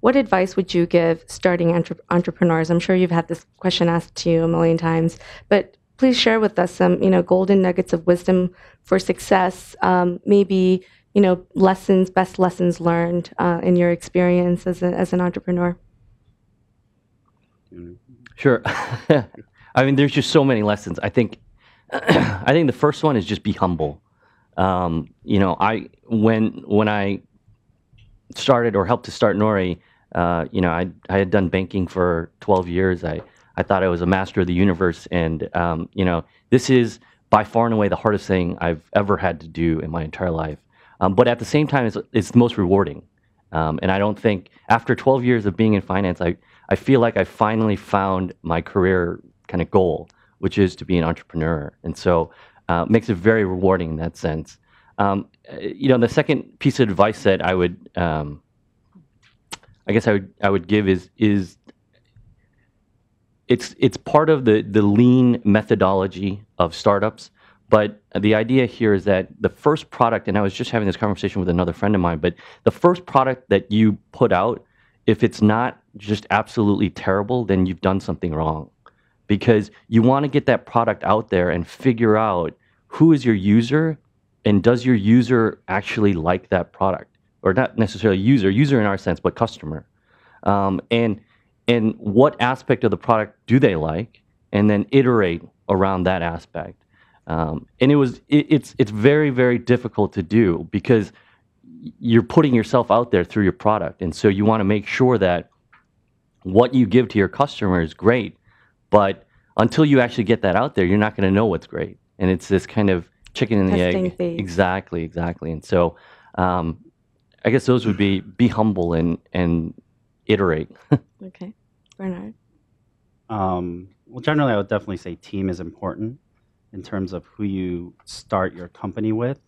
what advice would you give starting entrepreneurs? I'm sure you've had this question asked to you a million times, but please share with us some, golden nuggets of wisdom for success. Maybe, best lessons learned in your experience as an entrepreneur. Sure. I mean, there's just so many lessons. I think the first one is just be humble. When I started or helped to start KnowRe, I had done banking for 12 years. I thought I was a master of the universe, and this is by far and away the hardest thing I've ever had to do in my entire life. But at the same time, it's the most rewarding. And I don't think after 12 years of being in finance, I feel like I finally found my career kind of goal, which is to be an entrepreneur. And so it makes it very rewarding in that sense. The second piece of advice that I would, I would give is it's part of the lean methodology of startups. But the idea here is that the first product, and I was just having this conversation with another friend of mine, but the first product that you put out, if it's not just absolutely terrible, then you've done something wrong. Because you want to get that product out there and figure out who is your user, and does your user actually like that product? Or not necessarily user in our sense, but customer. And what aspect of the product do they like? And then iterate around that aspect. And it's very, very difficult to do because you're putting yourself out there through your product. And so you want to make sure that what you give to your customer is great, but until you actually get that out there, you're not going to know what's great. And it's this kind of chicken and the egg. Phase. Exactly. And so I guess those would be humble and iterate. Okay. Bernard? Well, generally, I would definitely say team is important in terms of who you start your company with.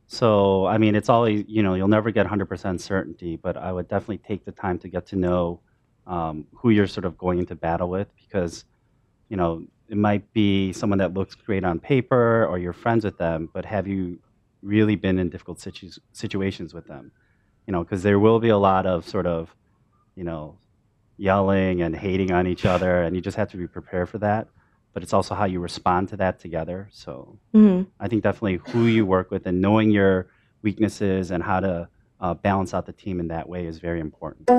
So, I mean, it's always, you'll never get 100% certainty, but I would definitely take the time to get to know who you're sort of going into battle with, because, it might be someone that looks great on paper or you're friends with them, but have you really been in difficult situations with them? Because there will be a lot of sort of, yelling and hating on each other, and you just have to be prepared for that. But it's also how you respond to that together. So I think definitely who you work with and knowing your weaknesses and how to balance out the team in that way is very important.